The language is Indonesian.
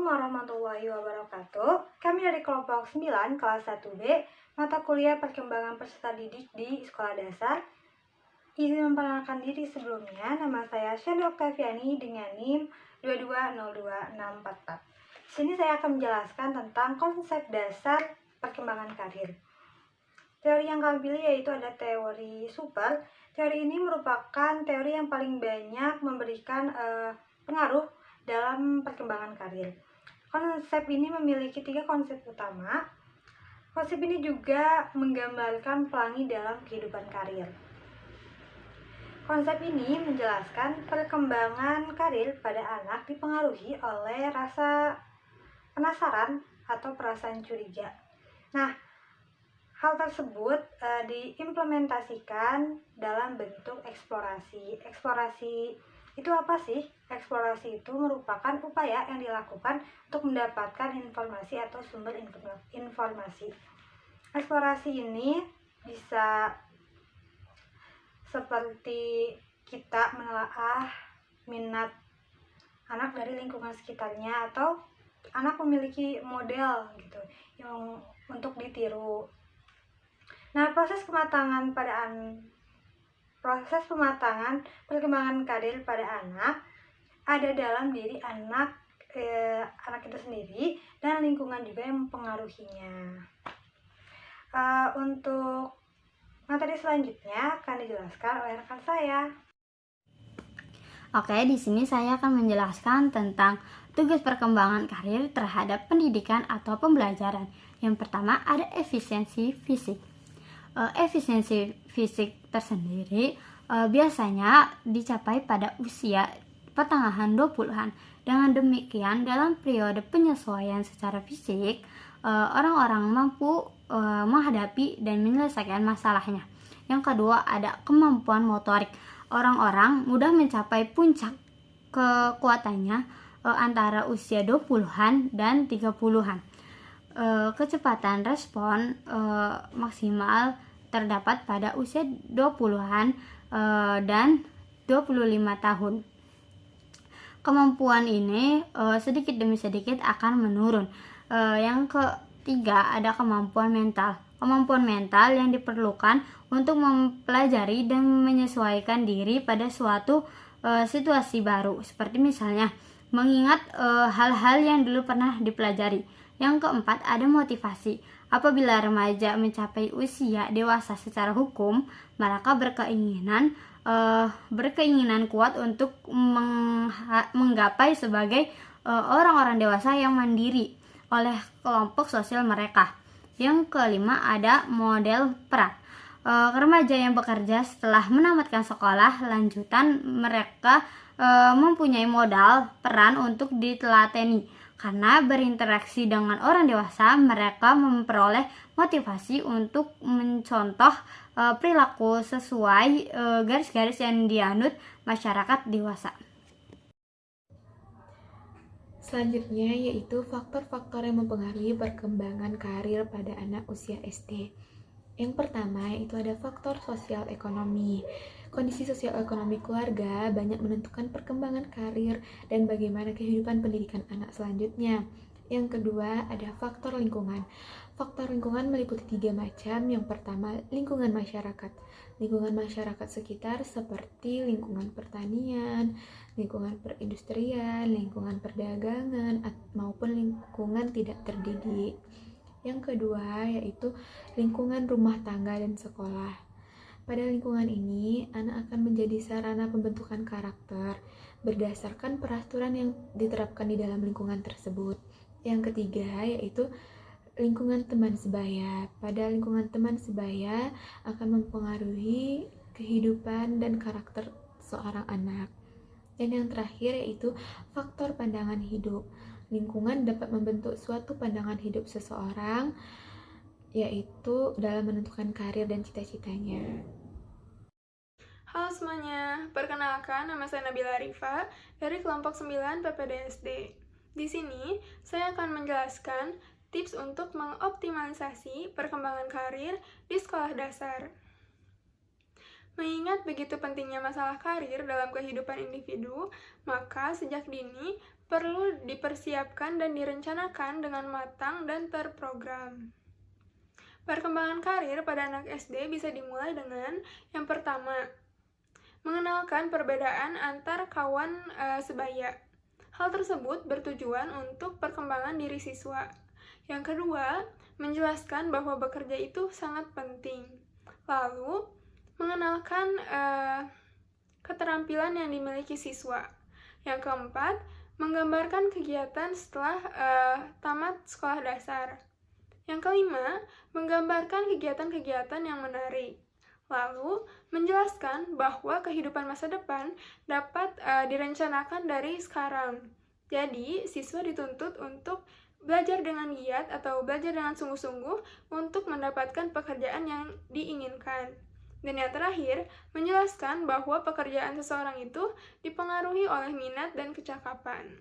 Assalamualaikum warahmatullahi wabarakatuh. Kami dari kelompok 9 kelas 1B, mata kuliah perkembangan peserta didik di sekolah dasar. Izin memperkenalkan diri sebelumnya, nama saya Shelly Oktaviani dengan NIM 2202644. Di sini saya akan menjelaskan tentang konsep dasar perkembangan karir. Teori yang kami pilih yaitu ada teori super. Teori ini merupakan teori yang paling banyak memberikan pengaruh dalam perkembangan karir. Konsep ini memiliki 3 konsep utama. Konsep ini juga menggambarkan pelangi dalam kehidupan karir. Konsep ini menjelaskan perkembangan karir pada anak dipengaruhi oleh rasa penasaran atau perasaan curiga. Nah, hal tersebut diimplementasikan dalam bentuk eksplorasi. Eksplorasi itu apa sih? Eksplorasi itu merupakan upaya yang dilakukan untuk mendapatkan informasi atau sumber informasi. Eksplorasi ini bisa seperti kita menelaah minat anak dari lingkungan sekitarnya, atau anak memiliki model gitu yang untuk ditiru. Nah, proses pematangan perkembangan karir pada anak ada dalam diri anak itu sendiri dan lingkungan juga yang mempengaruhinya. Untuk materi selanjutnya akan dijelaskan oleh rekan saya. Oke, di sini saya akan menjelaskan tentang tugas perkembangan karir terhadap pendidikan atau pembelajaran. Yang pertama ada efisiensi fisik. Efisiensi fisik tersendiri biasanya dicapai pada usia pertengahan 20-an. Dengan demikian, dalam periode penyesuaian secara fisik, orang-orang mampu menghadapi dan menyelesaikan masalahnya. Yang kedua ada kemampuan motorik. Orang-orang mudah mencapai puncak kekuatannya antara usia 20-an dan 30-an. Kecepatan respon maksimal terdapat pada usia 20-an dan 25 tahun. Kemampuan ini sedikit demi sedikit akan menurun. Yang ketiga ada kemampuan mental. Kemampuan mental yang diperlukan untuk mempelajari dan menyesuaikan diri pada suatu situasi baru, seperti misalnya mengingat hal-hal yang dulu pernah dipelajari. Yang keempat ada motivasi. Apabila remaja mencapai usia dewasa secara hukum, mereka berkeinginan kuat untuk menggapai sebagai orang-orang dewasa yang mandiri oleh kelompok sosial mereka. Yang kelima ada model peran. Remaja yang bekerja setelah menamatkan sekolah lanjutan, mereka mempunyai modal peran untuk ditelateni. Karena berinteraksi dengan orang dewasa, mereka memperoleh motivasi untuk mencontoh perilaku sesuai garis-garis yang dianut masyarakat dewasa. Selanjutnya yaitu faktor-faktor yang mempengaruhi perkembangan karir pada anak usia SD. Yang pertama yaitu ada faktor sosial ekonomi. Kondisi sosial ekonomi keluarga banyak menentukan perkembangan karir dan bagaimana kehidupan pendidikan anak selanjutnya. Yang kedua ada faktor lingkungan. Faktor lingkungan meliputi 3 macam. Yang pertama lingkungan masyarakat. Lingkungan masyarakat sekitar seperti lingkungan pertanian, lingkungan perindustrian, lingkungan perdagangan, maupun lingkungan tidak terdidik. Yang kedua yaitu lingkungan rumah tangga dan sekolah. Pada lingkungan ini, anak akan menjadi sarana pembentukan karakter berdasarkan peraturan yang diterapkan di dalam lingkungan tersebut. Yang ketiga yaitu lingkungan teman sebaya. Pada lingkungan teman sebaya akan mempengaruhi kehidupan dan karakter seorang anak. Dan yang terakhir yaitu faktor pandangan hidup. Lingkungan dapat membentuk suatu pandangan hidup seseorang, yaitu dalam menentukan karir dan cita-citanya. Halo semuanya, perkenalkan nama saya Nabila Arifa dari kelompok 9 PPDSD. Di sini, saya akan menjelaskan tips untuk mengoptimalisasi perkembangan karir di sekolah dasar. Mengingat begitu pentingnya masalah karir dalam kehidupan individu, maka sejak dini perlu dipersiapkan dan direncanakan dengan matang dan terprogram. Perkembangan karir pada anak SD bisa dimulai dengan yang pertama, mengenalkan perbedaan antar kawan sebaya. Hal tersebut bertujuan untuk perkembangan diri siswa. Yang kedua, menjelaskan bahwa bekerja itu sangat penting. Lalu, mengenalkan keterampilan yang dimiliki siswa. Yang keempat, menggambarkan kegiatan setelah tamat sekolah dasar. Yang kelima, menggambarkan kegiatan-kegiatan yang menarik. Lalu, menjelaskan bahwa kehidupan masa depan dapat direncanakan dari sekarang. Jadi, siswa dituntut untuk belajar dengan giat atau belajar dengan sungguh-sungguh untuk mendapatkan pekerjaan yang diinginkan. Dan yang terakhir, menjelaskan bahwa pekerjaan seseorang itu dipengaruhi oleh minat dan kecakapan.